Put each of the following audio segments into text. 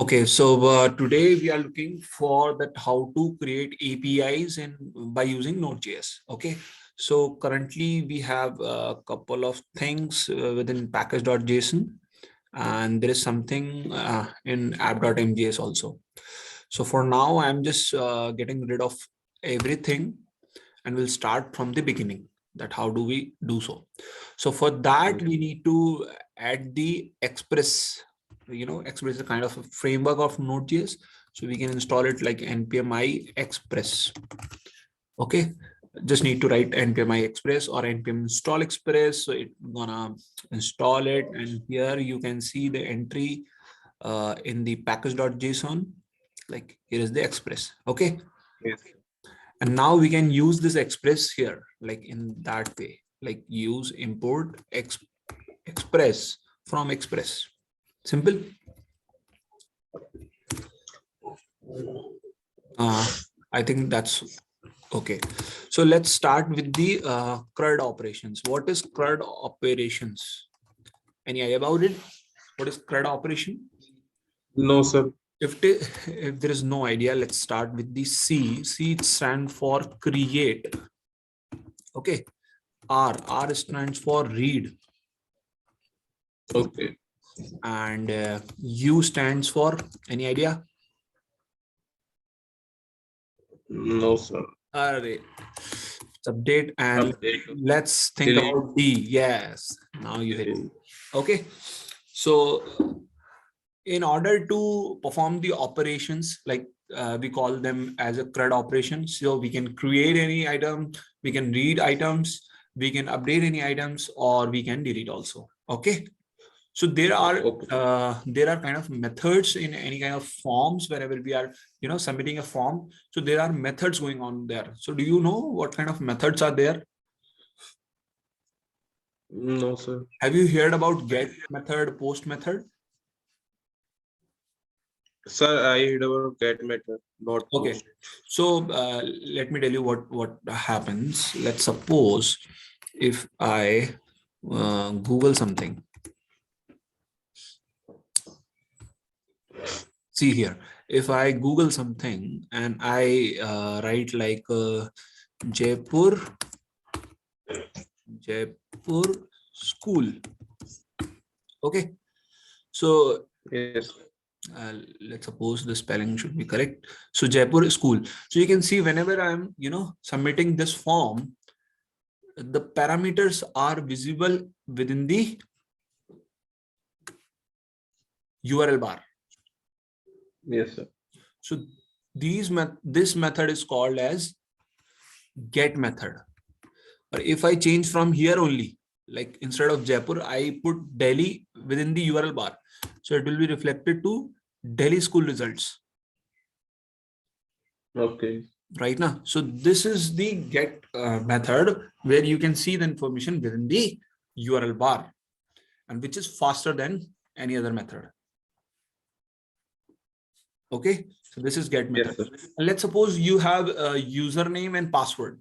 Okay, so today we are looking for that how to create APIs and by using Node.js. Okay, so currently we have a couple of things within package.json, and there is something in app.mjs also. So for now, I'm just getting rid of everything and we'll start from the beginning. That how do we do so? So for that, we need to add the Express. Express is a kind of a framework of Node.js. So we can install it like npm i express. Okay, just need to write npm i express or npm install express. So it's gonna install it, and here you can see the entry in the package.json. Like here is the express. Okay. Yes. And now we can use this express here, like in that way, like use import express from express. Simple. I think that's okay. So let's start with the CRUD operations. What is CRUD operations? Any idea about it? What is CRUD operation? No, sir. If there is no idea, let's start with the C. C stands for create. Okay. R stands for read. Okay. And U stands for, any idea? No, sir. Let's update and Update. let's think Delete. about D. Yes, now you hit it. Okay, so in order to perform the operations, like we call them as a CRUD operation. So we can create any item, we can read items, we can update any items, or we can delete also. Okay. So there are kind of methods in any kind of forms wherever we are, submitting a form. So there are methods going on there. So do you know what kind of methods are there? No, sir. Have you heard about get method, post method? Sir, I heard about get method, not Okay. post. So let me tell you what happens. Let's suppose if I Google something. See here, if I Google something and I write like Jaipur school. Okay. So Yes. let's suppose the spelling should be correct. So Jaipur school. So you can see whenever I'm, submitting this form, the parameters are visible within the URL bar. Yes, sir. So this method is called as get method. But if I change from here only, like instead of Jaipur, I put Delhi within the URL bar. So it will be reflected to Delhi school results. Okay. Right now. So this is the get method where you can see the information within the URL bar, and which is faster than any other method. Okay, so this is get method. Yes, sir. And let's suppose you have a username and password,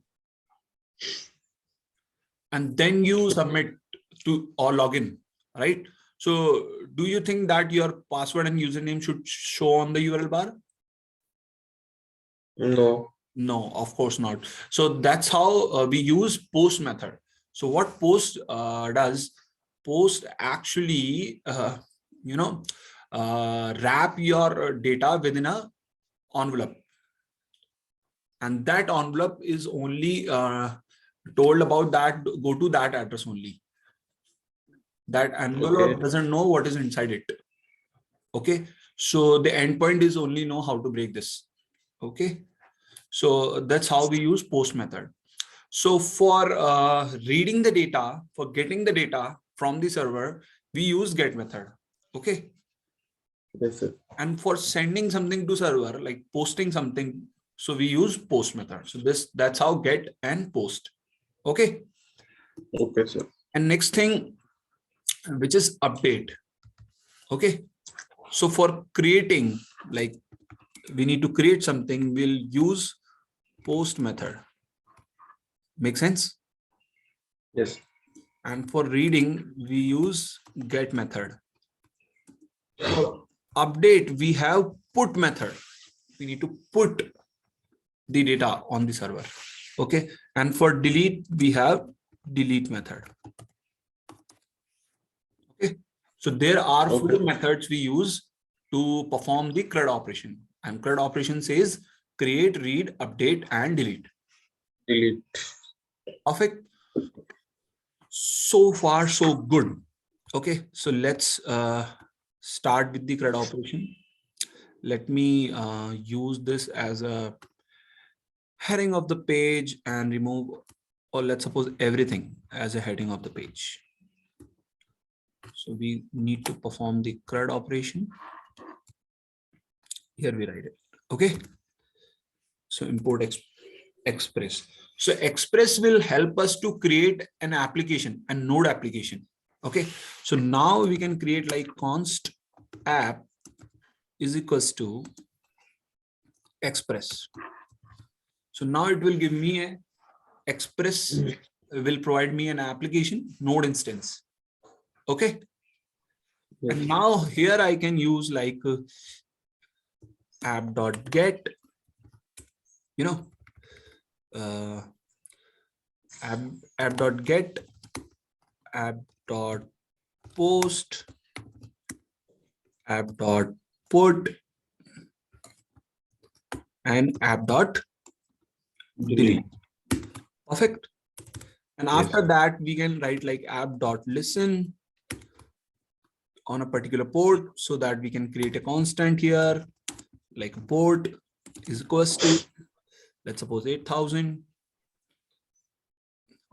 and then you submit to or login, right? So do you think that your password and username should show on the URL bar? No. No, of course not. So that's how we use post method. So what post does, post actually, wrap your data within a envelope. And that envelope is only told about that, go to that address only. That envelope doesn't know what is inside it. Okay. So the endpoint is only know how to break this. Okay. So that's how we use post method. So for reading the data, for getting the data from the server, we use get method. Okay. Yes, sir. And for sending something to server, like posting something, so we use post method. So that's how get and post. Okay. Okay, sir. And next thing, which is update. Okay. So for creating, like we need to create something, we'll use post method. Make sense? Yes. And for reading, we use get method. update, we have put method. We need to put the data on the server. Okay. And for delete, we have delete method. Okay. So there are four methods we use to perform the CRUD operation. And CRUD operation says create, read, update, and delete. Delete. Perfect. So far, so good. Okay. So let's start with the CRUD operation. Let me use this as a heading of the page and remove, or let's suppose everything as a heading of the page. So we need to perform the CRUD operation. Here we write it. Okay. So import Express. So Express will help us to create an application, a node application. Okay. So now we can create like const app is equals to Express. So now it will give me a Express will provide me an application node instance. Okay. Yes. And now here I can use like app.get, you know, app.get, app.post, app.put, and app.delete. Perfect. And after that, we can write like app.listen on a particular port so that we can create a constant here, like port is equals to, let's suppose 8,000.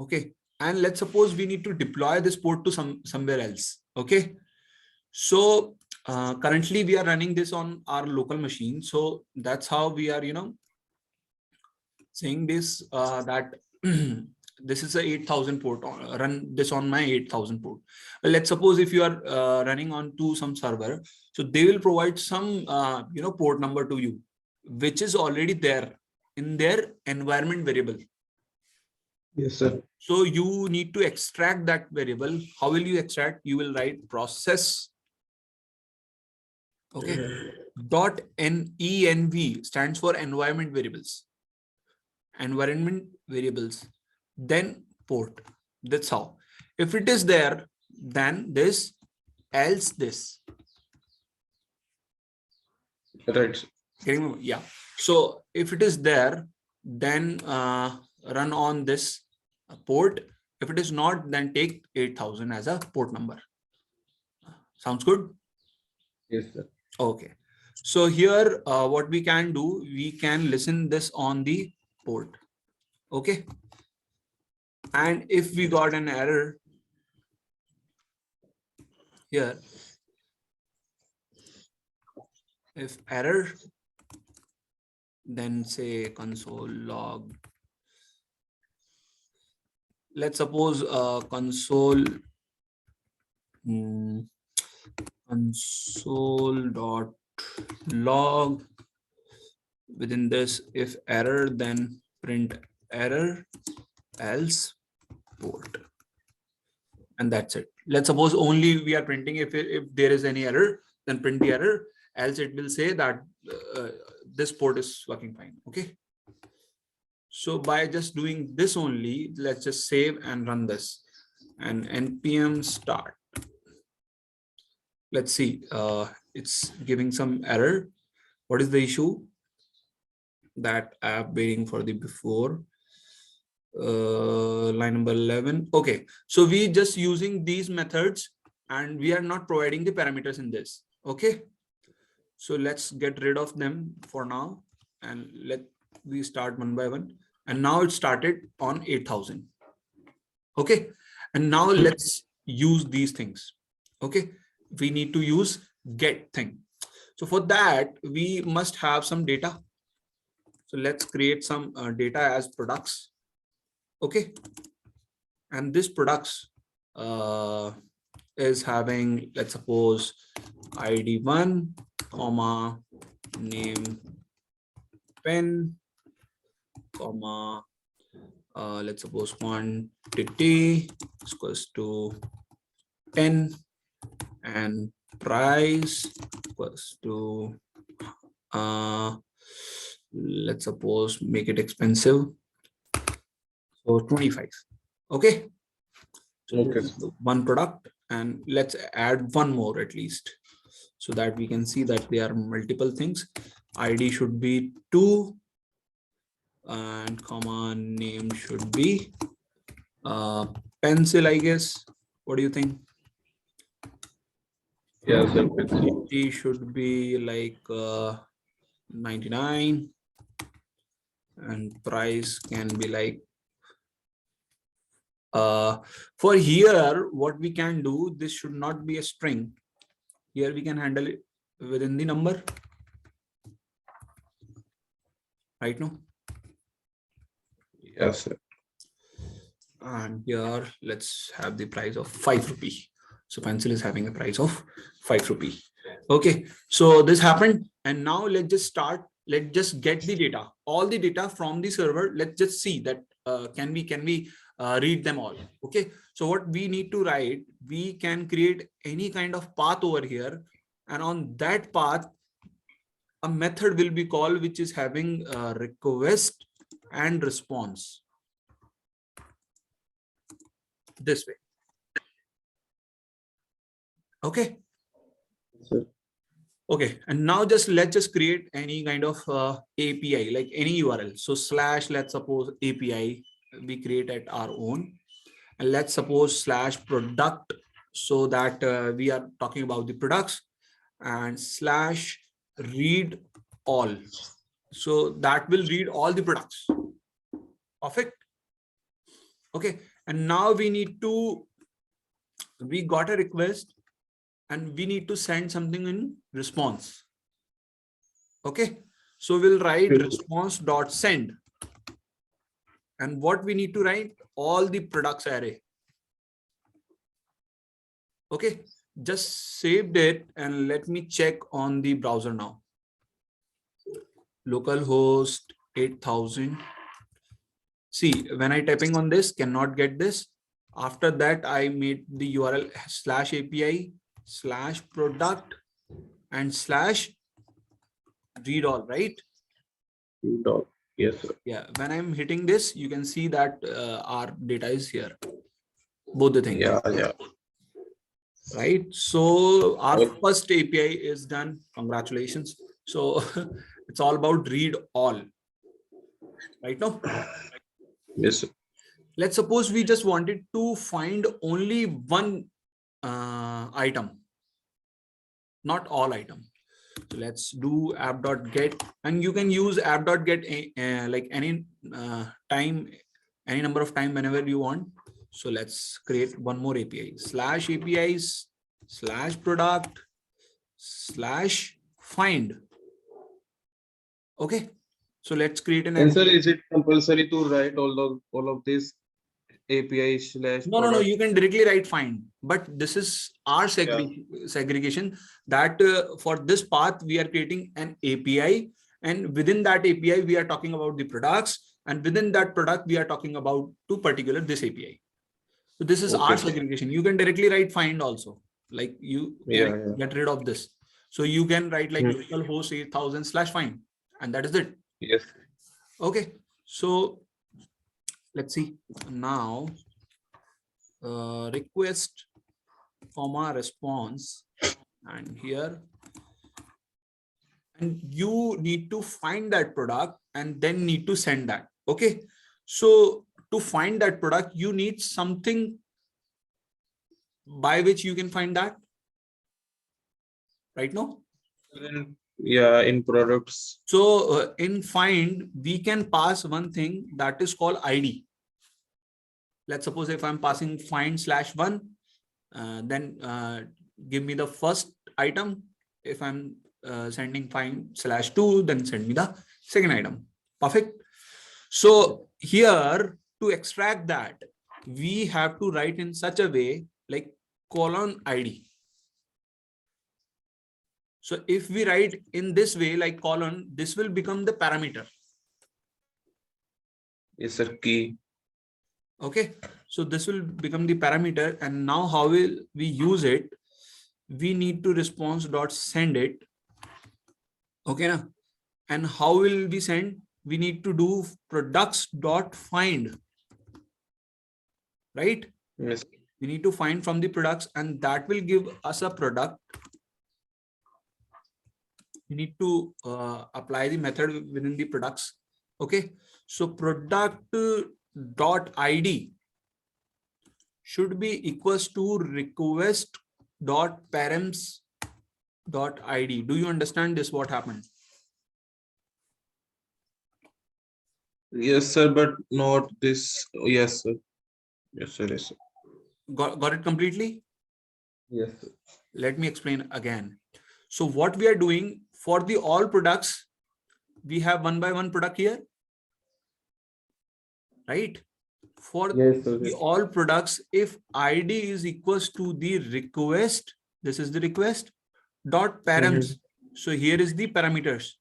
Okay. And let's suppose we need to deploy this port to somewhere else. Okay. So currently we are running this on our local machine. So that's how we are, saying this, that this is a 8,000 port, run this on my 8,000 port. Well, let's suppose if you are running on to some server, so they will provide some, port number to you, which is already there in their environment variable. Yes, sir. So you need to extract that variable. How will you extract? You will write process. Okay. .env stands for environment variables. Environment variables, then port. That's how. If it is there, then this, else this. Right. Yeah. So if it is there, then run on this port. If it is not, then take 8,000 as a port number. Sounds good? Yes, sir. Okay. So here, what we can do, we can listen this on the port. Okay. And if we got an error here, if error, then say console log. Let's suppose console console.log. Within this, if error, then print error, else port, and that's it. Let's suppose only we are printing if there is any error, then print the error, else it will say that this port is working fine. Okay. So by just doing this only, let's just save and run this, and npm start. Let's see, it's giving some error. What is the issue? That app waiting for the before line number 11. Okay, so we just using these methods and we are not providing the parameters in this. Okay, so let's get rid of them for now and we start one by one. And now it started on 8,000. Okay, and now let's use these things. Okay, we need to use get thing. So for that, we must have some data. So let's create some data as products. Okay, and this products is having, let's suppose, ID1, comma, name, pen, comma, let's suppose quantity is equals to 10, and price equals to let's suppose make it expensive, so 25. Okay, so Okay, this is sir. one product, and let's add one more at least, so that we can see that there are multiple things. ID should be 2 and comma name should be pencil, I guess. What do you think? Yeah, sir. Pencil. It should be like 99, and price can be like for here what we can do, this should not be a string. Here we can handle it within the number, right? Now, Yes, sir. and here let's have the price of 5 rupee. So pencil is having a price of 5 rupee. Okay, so this happened, and now let's just start. Let's just get the data, all the data from the server. Let's just see that can we read them all. Okay, so what we need to write, we can create any kind of path over here, and on that path a method will be called which is having request and response this way. Okay. Sir. Okay, and now let's just create any kind of API, like any URL. So slash, let's suppose API we create at our own, and let's suppose slash product, so that we are talking about the products, and slash read all, so that will read all the products. Perfect. Okay, and now we got a request, and we need to send something in response. Okay, so we'll write response dot send, and what we need to write, all the products array. Okay, just saved it, and let me check on the browser now. Localhost 8000. See, when I typing on this, cannot get this. After that, I made the URL slash API slash product and slash read all, right? Read all. Yes, sir. Yeah, when I'm hitting this, you can see that our data is here, both the things. Yeah. Right, so our Okay. first API is done. Congratulations. So it's all about read all, right? Now Yes, sir. let's suppose we just wanted to find only one item, not all item. So let's do app.get, and you can use app.get like any time, any number of time whenever you want. So let's create one more API, slash APIs slash product slash find. Okay, so let's create an And sir, API. is it compulsory to write all of this API slash No, product? you can directly write find, but this is our Yeah. segregation, that for this path we are creating an API, and within that API we are talking about the products, and within that product we are talking about to particular this API. So this is our Okay, sir. segregation. You can directly write find also, like you can Yeah. get rid of this. So you can write like Hmm. localhost 8000 slash find, and that is it. Yes. Okay, so let's see now. Request comma response, and here, and you need to find that product and then need to send that. Okay, so to find that product you need something by which you can find that, right? Now, Yeah, in products. so in find we can pass one thing that is called ID. Let's suppose if I'm passing find slash one, then give me the first item. If I'm sending find slash two, then send me the second item. Perfect. So here, to extract that, we have to write in such a way like colon ID. So if we write in this way like colon, this will become the parameter. Yes, sir. Key. Okay, so this will become the parameter, and now how will we use it? we need to response dot send it. Okay, na? And how will we send? We need to do products dot find, right? Yes. We need to find from the products, and that will give us a product. We need to apply the method within the products. Okay, so product dot id should be equals to request dot params dot id. Do you understand this? What happened? Yes, sir, but not this. Yes, sir. Yes, sir. Yes, sir. Got it completely? Yes, sir. Let me explain again. So what we are doing for the all products, we have one by one product here, right? For Yes, sir. the Yes. all products, if id is equals to the request, this is the request dot params. So here is the parameters,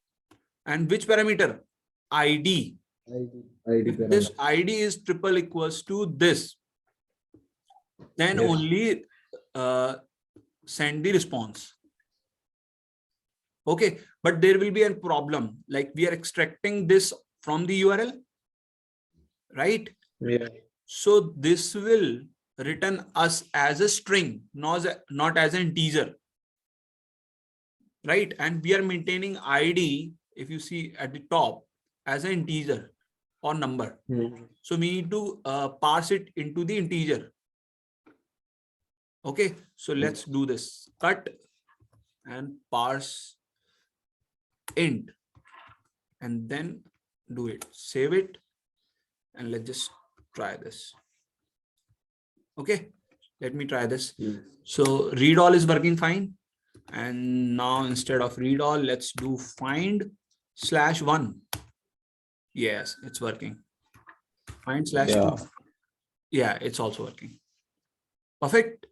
and which parameter? id. ID If this parameter. id is triple equals to this, then Yes. only send the response. Okay, but there will be a problem, like we are extracting this from the URL, right? Yeah. So this will return us as a string, not as an integer, right? And we are maintaining id, if you see at the top, as an integer or number. So we need to parse it into the integer. Okay, so let's do this. Cut and parse int, and then do it. Save it, and let's just try this. Okay, let me try this. So read all is working fine. And now instead of read all, let's do find /1. Yes, it's working. Find /2. Yeah, it's also working. Perfect.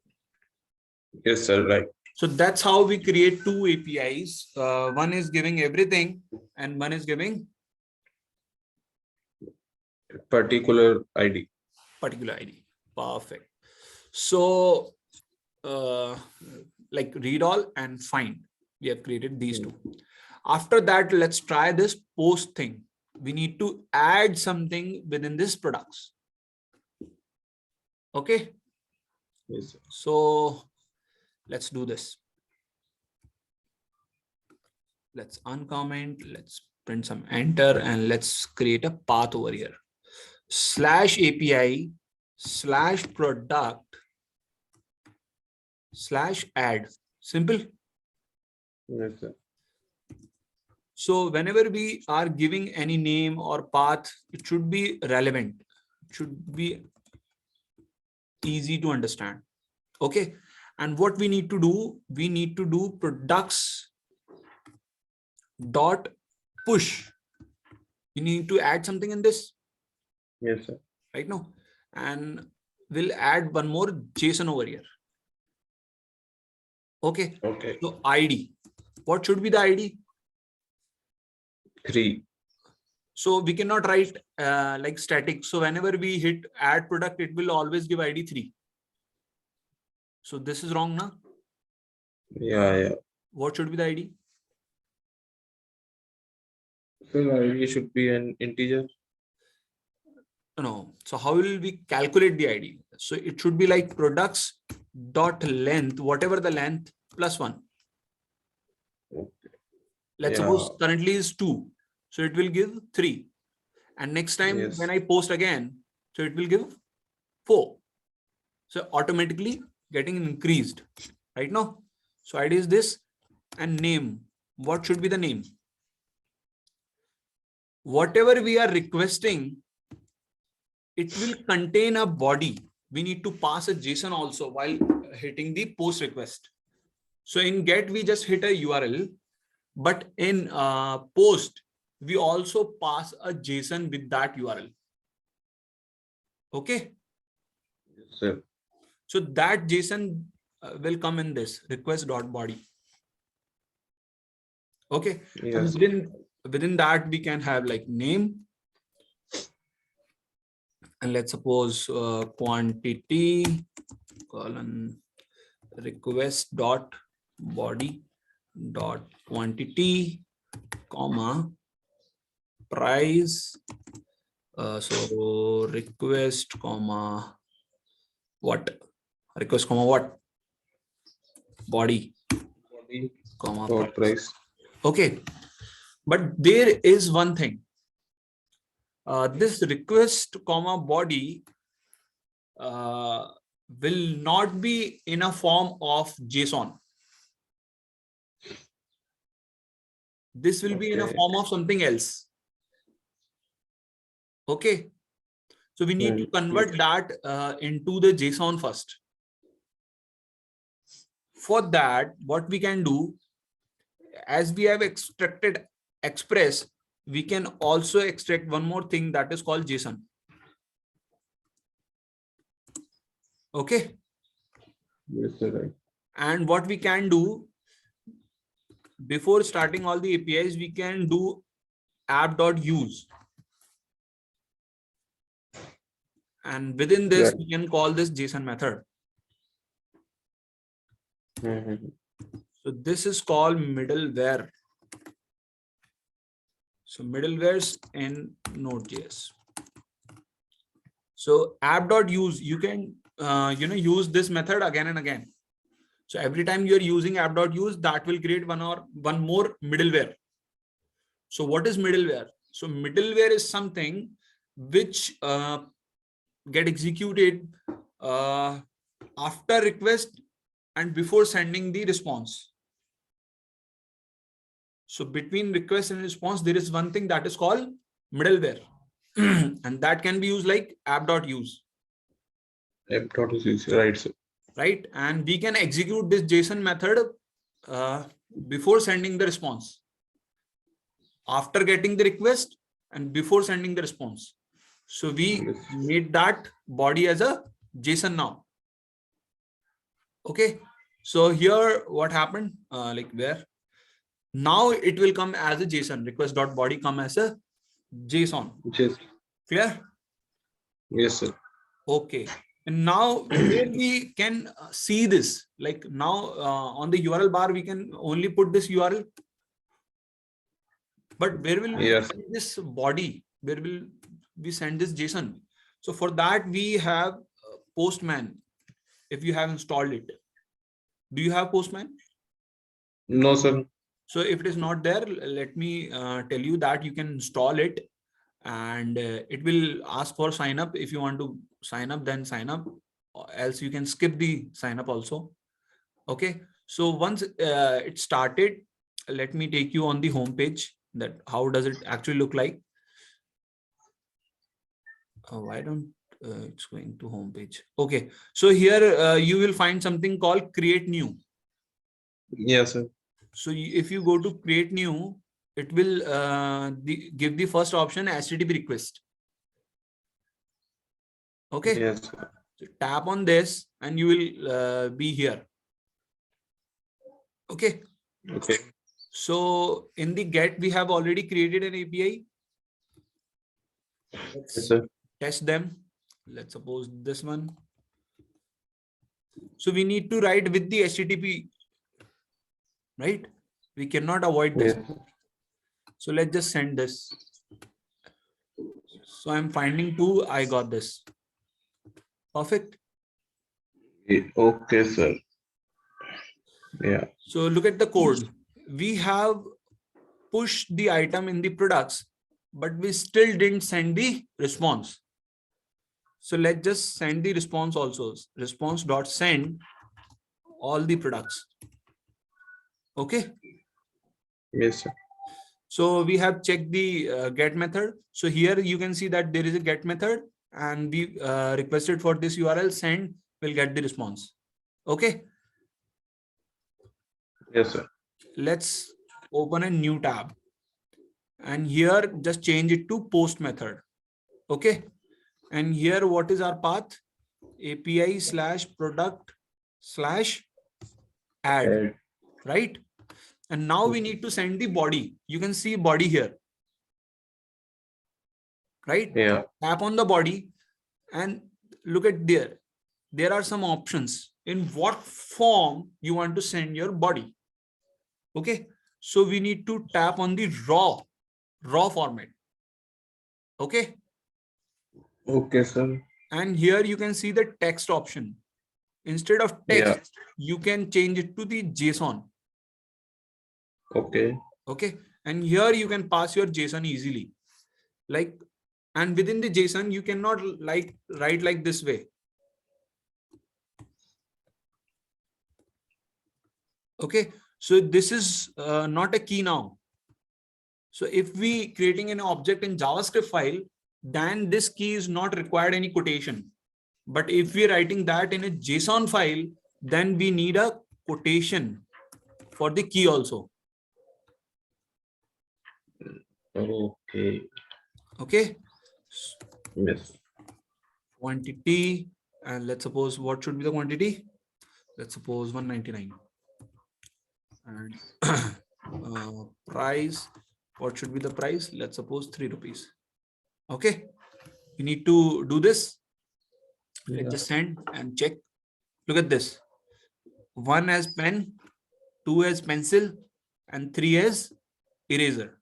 Yes, sir. Right. So that's how we create two APIs. One is giving everything, and one is giving Particular ID. particular ID. Perfect. So like read all and find, we have created these two. After that, let's try this post thing. We need to add something within this products. Okay. Yes, sir. So let's do this. Let's uncomment, let's print some enter, and let's create a path over here. /API /product /add. Simple. Yes, sir. So whenever we are giving any name or path, it should be relevant. It should be easy to understand. Okay. And what we need to do, we need to do products dot push. We need to add something in this. Yes, sir. Right now. And we'll add one more JSON over here. Okay. Okay. So ID. What should be the ID? 3. So we cannot write like static. So whenever we hit add product, it will always give ID 3. So this is wrong now. Yeah. What should be the ID? So ID should be an integer. No. So how will we calculate the ID? So it should be like products dot length, whatever the length, +1. Okay. Let's suppose currently is 2. So it will give 3. And next time when I post again, so it will give 4. So automatically getting increased right now. So ID is this, and name. What should be the name? Whatever we are requesting, it will contain a body. We need to pass a JSON also while hitting the post request. So in get, we just hit a URL, but in post, we also pass a JSON with that URL. Okay. Yes, sir. So that JSON will come in this request.body. Okay. Yes. And within that, we can have like name. And let's suppose quantity colon request dot body dot quantity comma price. So request comma what? Request comma what? Body Body comma dot price. price. Okay, but there is one thing. This request comma body will not be in a form of JSON. This will be in a Okay. form of something else. Okay, so we need to convert that into the JSON first. For that, what we can do, as we have extracted express, we can also extract one more thing that is called JSON. Okay. Yes, sir. Right. And what we can do, before starting all the APIs, we can do app.use. And within this, Right. we can call this JSON method. So this is called middleware. So middlewares in Node.js. So app.use, you can use this method again and again. So every time you're using app.use, that will create one more middleware. So what is middleware? So middleware is something which get executed after request and before sending the response. So between request and response, there is one thing that is called middleware. And that can be used like app.use. App.use, right, sir. Right? And we can execute this JSON method before sending the response, after getting the request, and before sending the response. So we made that body as a JSON now. Okay. So here what happened, like where now it will come as a JSON, request.body come as a JSON. Yes. Clear? Yes, sir. Okay. And now where we can see this, like now on the URL bar, we can only put this URL. But where will we send this body? Where will we send this JSON? So for that, we have Postman. If you have installed it, do you have Postman? No, sir. So if it is not there, let me tell you that you can install it, and it will ask for sign up. If you want to sign up, then sign up, or else you can skip the sign up also. Okay. So once it started, let me take you on the home page, that how does it actually look like. Why don't it's going to home page? Okay. So here you will find something called create new. Yes, sir. So if you go to create new, it will give the first option HTTP request. Okay. Yes, sir. So tap on this and you will be here. Okay. Okay. So in the get, we have already created an API. Let's Yes, sir. test them. Let's suppose this one. So we need to write with the HTTP, right? We cannot avoid this. Yes. So let's just send this. So I'm finding 2. I got this. Perfect. Okay, sir. Yeah. So look at the code. We have pushed the item in the products, but we still didn't send the response. So let's just send the response also. Response.send all the products. Okay. Yes, sir. So we have checked the get method. So here you can see that there is a get method, and we requested for this URL, send, will get the response. Okay. Yes, sir. Let's open a new tab, and here just change it to post method. Okay. And here what is our path? API/product/add, right? And now we need to send the body. You can see body here, right? Yeah. Tap on the body and look at there. there are some options in what form you want to send your body. Okay, so we need to tap on the raw format. Okay, Okay, sir. and here you can see the text option. Instead of Yeah. text, you can change it to the JSON. Okay. Okay, and here you can pass your JSON easily, like, and within the JSON you cannot like write like this way. Okay, so this is not a key now. So if we creating an object in JavaScript file, then this key is not required any quotation. But if we're writing that in a JSON file, then we need a quotation for the key also. Okay. Okay, Yes. quantity, and let's suppose what should be the quantity? Let's suppose 199. And price, what should be the price? Let's suppose 3 rupees. Okay, we need to do this. Let's just send and check. Look at this. 1 as pen, 2 as pencil, and 3 as eraser.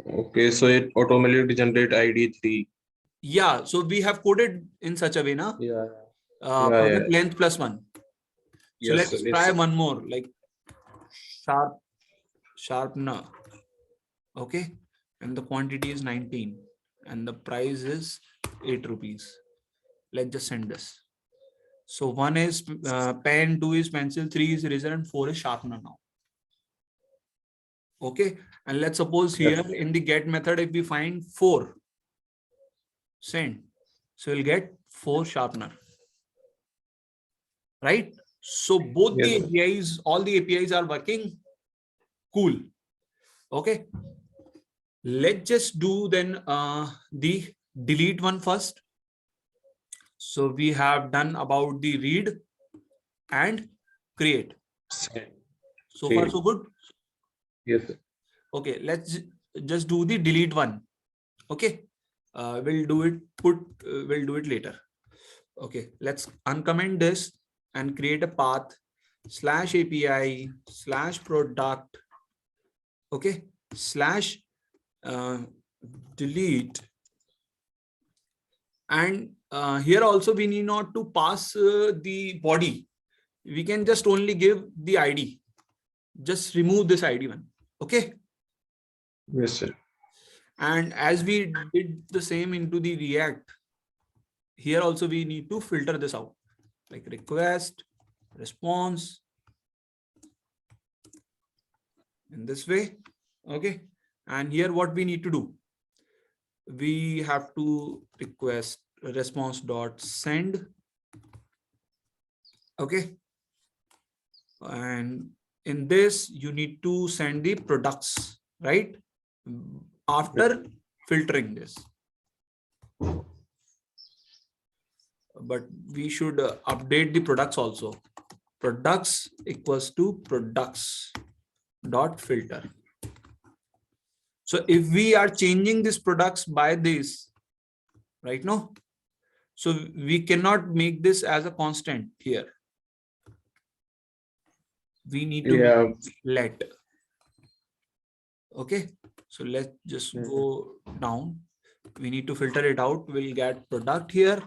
Okay, so it automatically generate ID 3. Yeah, so we have coded in such a way, na? Yeah. Yeah, Project yeah. length plus 1. So Yes, sir. let's Yes, try sir. one more, like sharpener. Okay, and the quantity is 19 and the price is 8 rupees. Let's just send this. So 1 is pen, 2 is pencil, 3 is eraser, and 4 is sharpener now. Okay, and let's suppose here in the get method, if we find 4, send. So we'll get 4 sharpener. Right? So both the Yes. APIs, all the APIs are working. Cool. Okay. Let's just do then the delete one first. So we have done about the read and create. So far, so good. Yes, sir. Okay, let's just do the delete one. Okay, we'll do it. We'll do it later. Okay, let's uncomment this and create a path /API /product. Okay, slash delete. And here also we need not to pass the body. We can just only give the ID. Just remove this ID one. Okay. Yes, sir. And as we did the same into the React, here also we need to filter this out, like request, response, in this way. Okay. And here what we need to do, we have to request response dot send. Okay. And in this, you need to send the products, right? After filtering this. But we should update the products also. Products equals to products dot filter. So if we are changing these products by this, right now, so we cannot make this as a constant here. We need to let. Okay, so let's just go down. We need to filter it out. We'll get product here,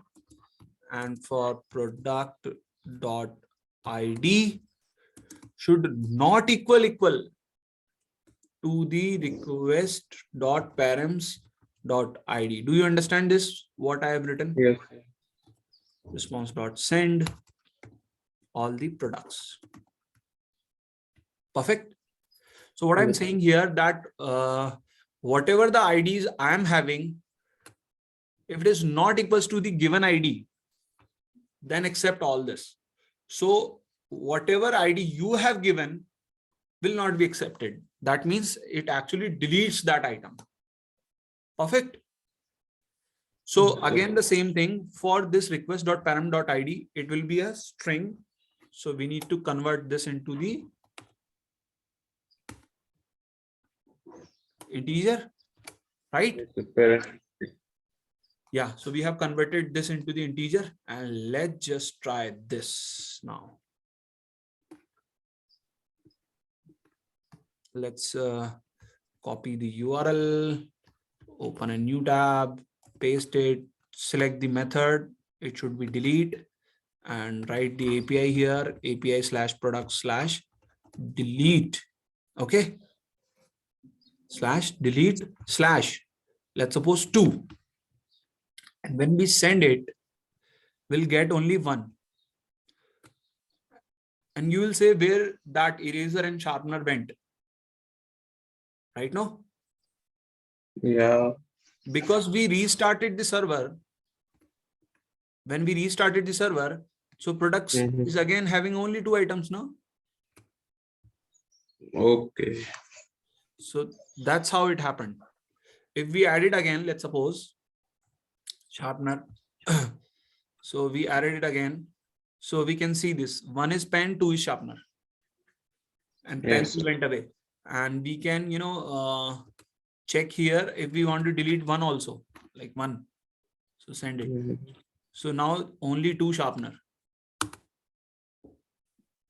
and for product dot ID should not equal to the request dot params dot ID. Do you understand this? What I have written? Yes. Response dot send all the products. Perfect. So what I'm saying here that whatever the IDs I am having, if it is not equals to the given ID, then accept all this. So whatever ID you have given will not be accepted. That means it actually deletes that item. Perfect. So again, the same thing for this request.param.id, it will be a string. So we need to convert this into the integer, right? Yeah, so we have converted this into the integer, and let's just try this now. Let's copy the URL, open a new tab, paste it, select the method. It should be delete, and write the API here, API/product/delete. Okay, /delete/ let's suppose 2. And when we send it, we'll get only 1. And you will say where that eraser and sharpener went. Right now? Yeah. Because we restarted the server. When we restarted the server, so products is again having only 2 items now. Okay. So that's how it happened. If we add it again, let's suppose sharpener. So we added it again. So we can see this. 1 is pen, 2 is sharpener. And pencil went away. And we can, check here if we want to delete 1 also, like 1. So send it. So now only 2 sharpener.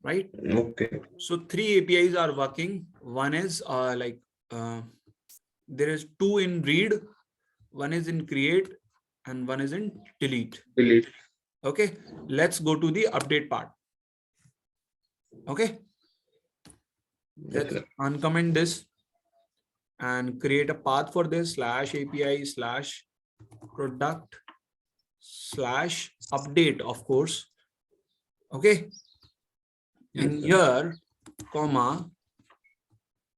Right? Okay. So 3 APIs are working. One is there is 2 in read, 1 is in create, and 1 is in delete. Delete. Okay, let's go to the update part. Okay, let's uncomment this and create a path for this /API/product/update, of course. Okay, and here, comma,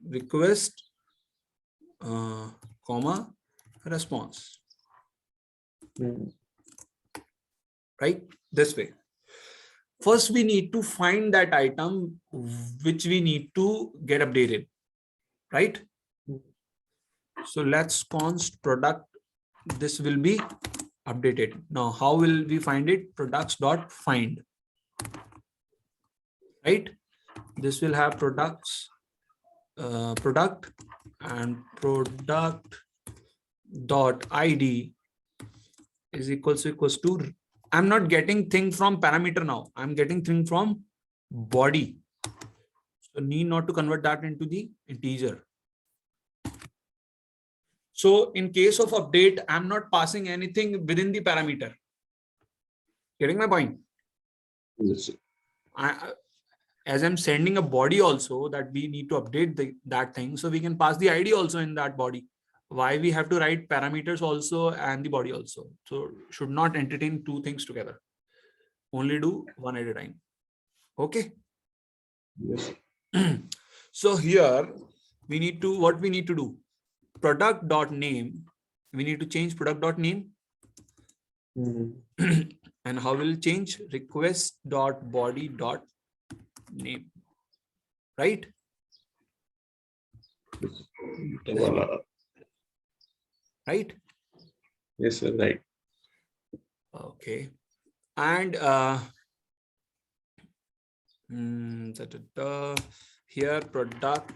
request, comma, response. Right, this way. First, we need to find that item which we need to get updated, right? So let's const product. This will be updated. Now, how will we find it? Products.find. Right? This will have products, product, and product.id is equals to. I'm not getting thing from parameter now. I'm getting thing from body. So need not to convert that into the integer. So in case of update, I'm not passing anything within the parameter. Getting my point? Yes. As I'm sending a body also that we need to update that thing. So we can pass the ID also in that body. Why we have to write parameters also and the body also? So should not entertain 2 things together. Only do 1 at a time. Okay. Yes. So here we need to, what we need to do? Product.name. We need to change product.name. And how will change? Request.body.name. Right? Right? Yes, sir. Right. Okay. And here product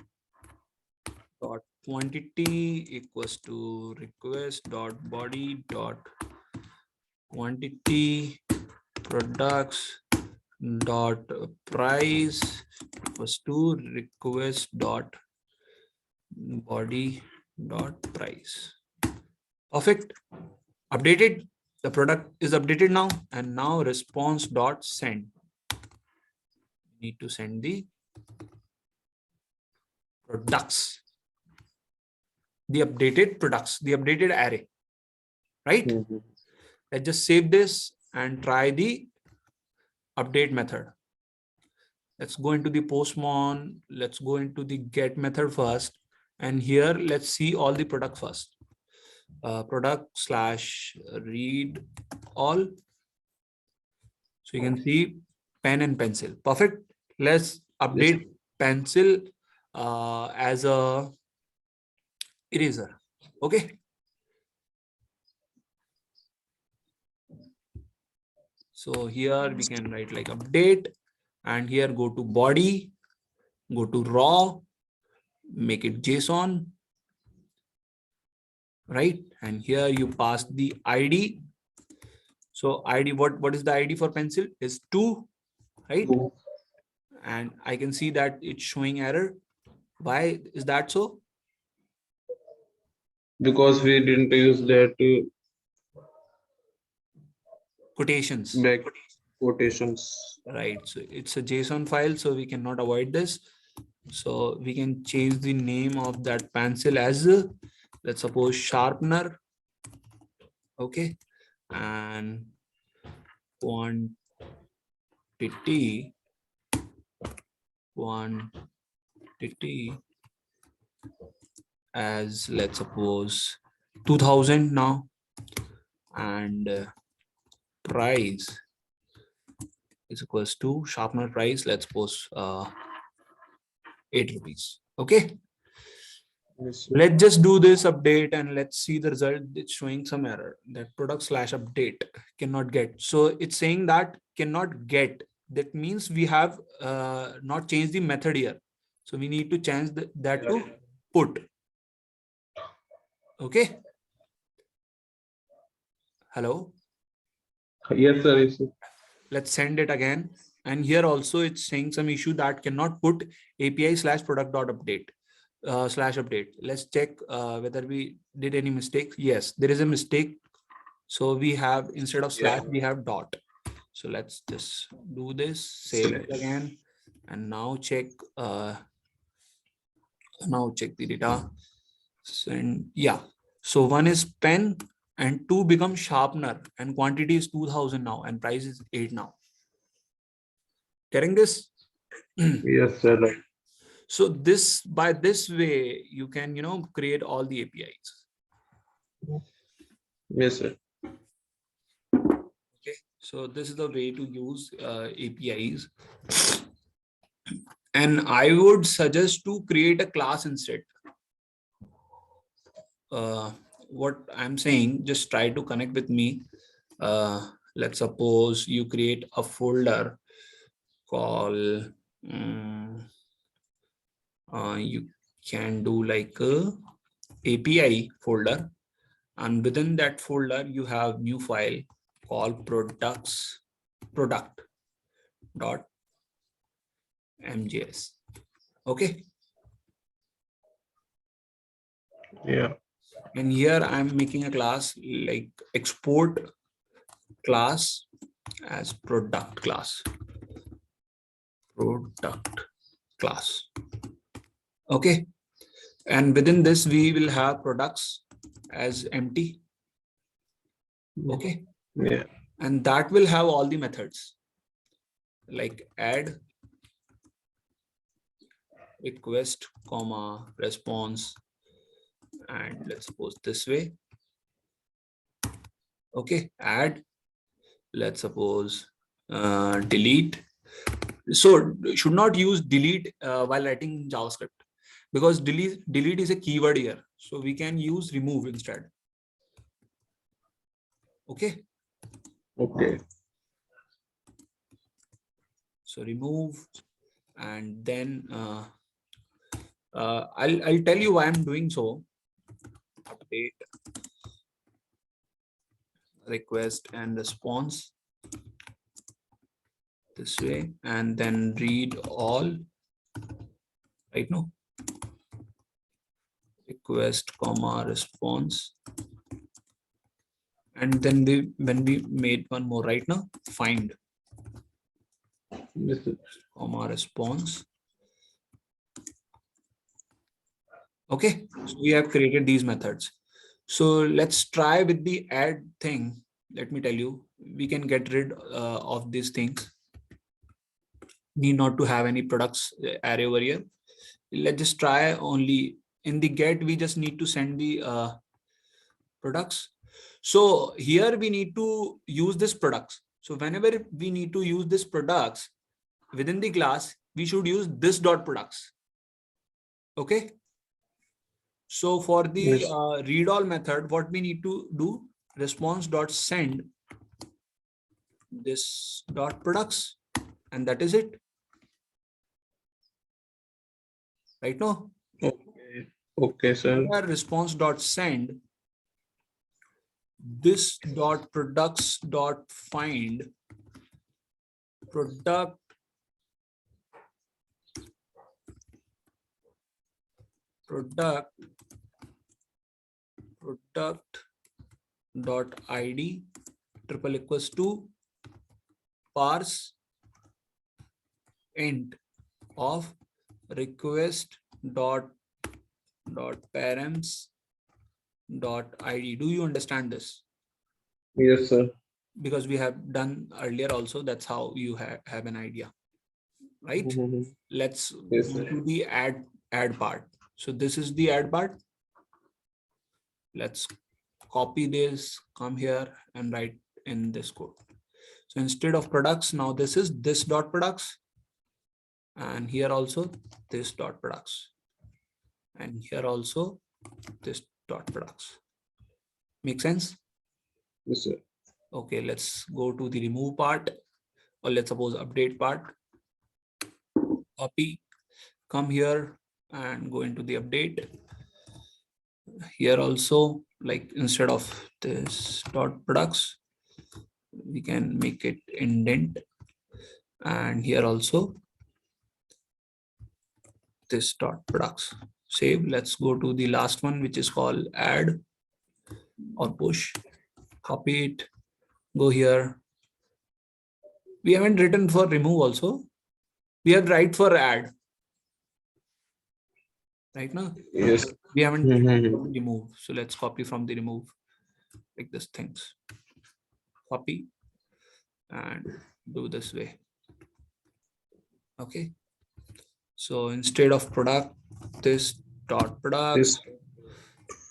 dot quantity equals to request dot body dot quantity products dot price equals to request dot body dot price. Perfect. Updated. The product is updated now, and now response dot send. Need to send the products, the updated products, the updated array. Right? Let's just save this and try the update method. Let's go into the Postman. Let's go into the get method first. And here, let's see all the product first. Product/read all. So you can see pen and pencil. Perfect. Let's update pencil as a eraser. Okay. So here we can write like update, and here go to body, go to raw, make it JSON, right? And here you pass the ID. So ID, what is the ID for pencil is 2, right? And I can see that it's showing error. Why is that so? Because we didn't use that Quotations, back quotations. right? So it's a JSON file, so we cannot avoid this. So we can change the name of that pencil as let's suppose sharpener. Okay. And quantity quantity as let's suppose 2000 now, and price is equals to sharpener price, let's suppose 8 rupees. Okay, Yes, sir. let's just do this update and let's see the result. It's showing some error that product slash update cannot get. So it's saying that cannot get. That means we have not changed the method here. So we need to change that to put. Okay. Hello. Yes, sir. Yes, sir. Let's send it again. And here also it's saying some issue that cannot put API slash product dot update slash update. Let's check whether we did any mistakes. Yes, there is a mistake. So we have, instead of Yeah. slash, we have dot. So let's just do this, save it again, and now check the data. And yeah, so one is pen and 2 become sharpener, and quantity is 2000 now, and price is 8 now. Getting this? Yes, sir. Right. So this, by this way, you can, create all the APIs. Yes, sir. Okay. So this is the way to use APIs. And I would suggest to create a class instead. What I'm saying, just try to connect with me. Let's suppose you create a folder called, you can do like a API folder, and within that folder you have new file called product dot mjs. Okay. Yeah. And here I'm making a class like export class as product class. Okay. And within this we will have products as empty. Okay. Yeah. And that will have all the methods like add, request, comma, response, and let's suppose this way. Okay. Add, let's suppose delete. So should not use delete while writing JavaScript, because delete is a keyword here. So we can use remove instead. Okay. Okay. So remove, and then I'll tell you why I'm doing so. Update, request and response this way, and then read all, right? No, request comma response, and then when we made one more right now, find Yes, sir. comma response. Okay, so we have created these methods. So let's try with the add thing. Let me tell you, we can get rid of these things. Need not to have any products array over here. Let's just try only in the get. We just need to send the products. So here we need to use this products. So whenever we need to use this products within the class, we should use this dot products. Okay. So for the Yes. read all method, what we need to do, response dot send this dot products, and that is it. Right now, Okay. Okay, sir. here response dot send this dot products dot find product dot id triple equals to parse int of request dot params dot id. Do you understand this? Yes, sir. Because we have done earlier also. That's how you have an idea, right? Let's Yes, go sir. to the add part. So this is the add part. Let's copy this, come here and write in this code. So instead of products, now this is this dot products, and here also this dot products, and here also this dot products. Make sense? Yes, sir. Okay, let's go to the remove part, or let's suppose update part. Copy, come here and go into the update. Here also, like instead of this dot products, we can make it indent, and here also this dot products. Save. Let's go to the last one, which is called add or push. Copy it, go here. We haven't written for remove also. We have write for add. Right now, Yes. we haven't remove. So let's copy from the remove, like this things. Copy and do this way. Okay. So instead of product, this dot products,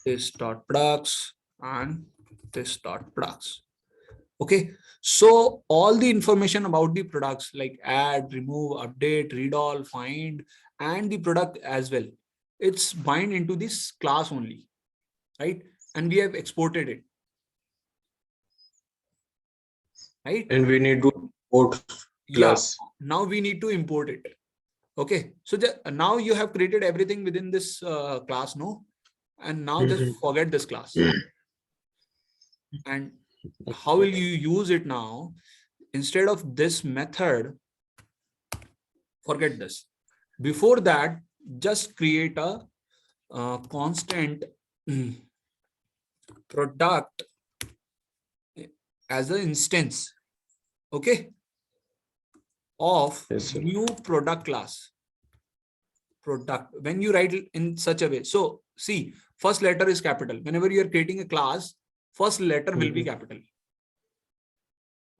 this dot products, and this dot products. Okay. So all the information about the products like add, remove, update, read all, find, and the product as well, it's bind into this class only, right? And we have exported it, right? And we need to import Yeah. class. Now we need to import it. Okay. So now you have created everything within this class, no? And now just forget this class. And how will you use it now? Instead of this method, forget this. Before that, just create a constant product as an instance, okay, of Yes, sir. new product class. Product, when you write it in such a way, so see, first letter is capital. Whenever you are creating a class, first letter will be capital.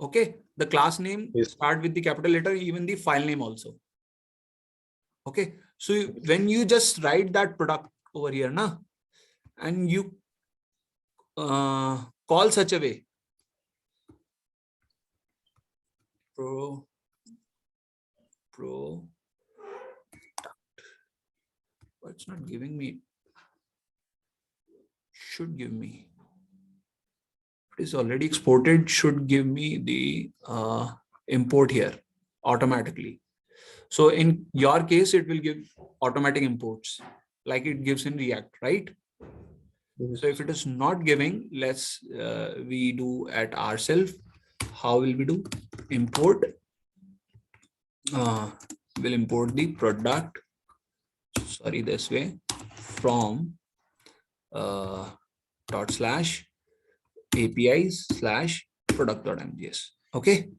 Okay, the class name start with the capital letter, even the file name also. Okay, so when you just write that product over here, na, and you call such a way, pro, but it's not giving me, should give me, it is already exported, should give me the import here automatically. So in your case, it will give automatic imports like it gives in React, right? So if it is not giving, let's we do at ourselves. How will we do? Import. We'll import the product. Sorry, this way from dot slash APIs slash product.mjs. Okay.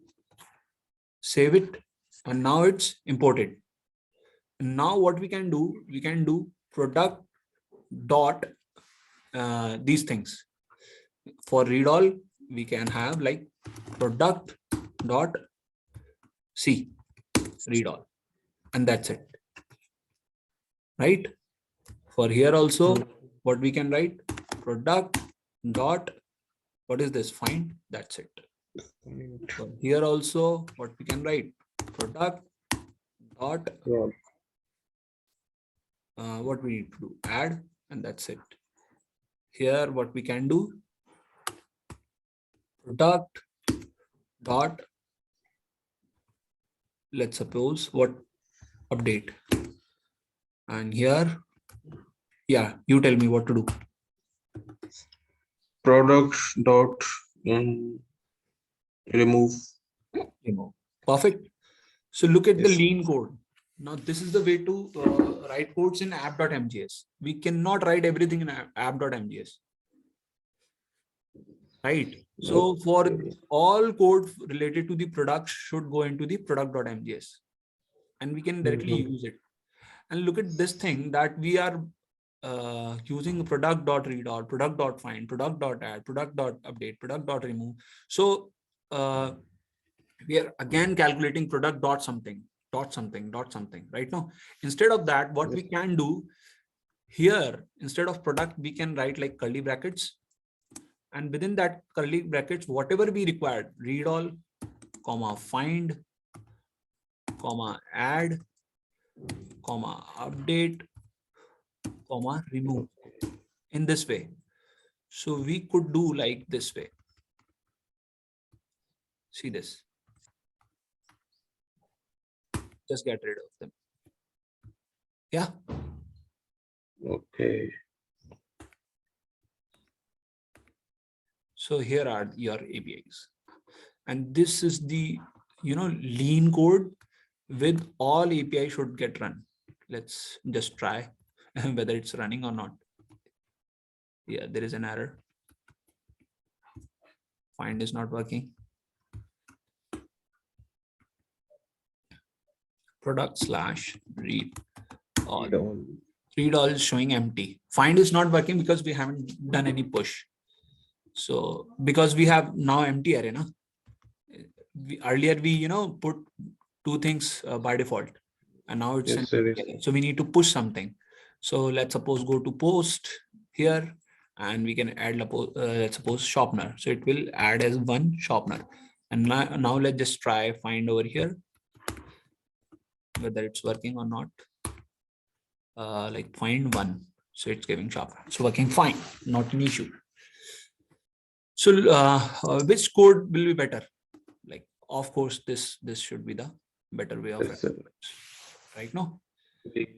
Save it, and now it's imported. Now what we can do product dot these things. For read all, we can have like product dot c read all, and that's it, right? For here also, what we can write, product dot, what is this, find, that's it. For here also, what we can write, product dot what we need to do, add, and that's it. Here what we can do, product dot, let's suppose what, update, and here, yeah, you tell me what to do. product dot remove. Perfect. So look at the Yes. lean code. Now this is the way to write codes in app.mjs. We cannot write everything in app.mjs, right? So for Okay. all code related to the product should go into the product.mjs, and we can directly Mhm. use it. And look at this thing that we are using product.read all, product.find, product.add, product.update, product.remove. So we are again calculating product dot something, dot something, dot something, right? Now, instead of that, what we Yes. can do here, instead of product, we can write like curly brackets. And within that curly brackets, whatever we required, read all, comma, find, comma, add, comma, update, comma, remove, in this way. So we could do like this way. See this. Just get rid of them. Yeah. Okay. So here are your APIs. And this is the, lean code with all API should get run. Let's just try whether it's running or not. Yeah, there is an error. Find is not working. Product/read all. Read all is showing empty. Find is not working because we haven't done any push. So because we have now empty array, na? Earlier we put two things by default, and now it's Yes, sir. Yes. so we need to push something. So let's suppose go to post here, and we can add let's suppose sharpener. So it will add as one sharpener. And now let's just try find over here whether it's working or not. Like find one, so it's giving sharpener. So working fine, not an issue. So which code will be better? Like, of course, this should be the better way of Yes, sir. right now.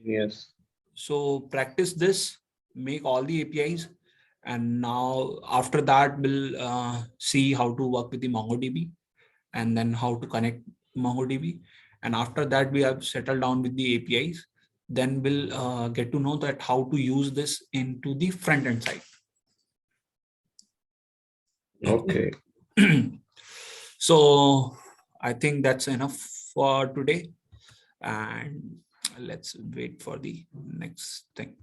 Yes. So practice this, make all the APIs, and now after that we'll see how to work with the MongoDB, and then how to connect MongoDB. And after that we have settled down with the APIs. Then we'll get to know that how to use this into the front end side. Okay. So I think that's enough for today, and let's wait for the next thing.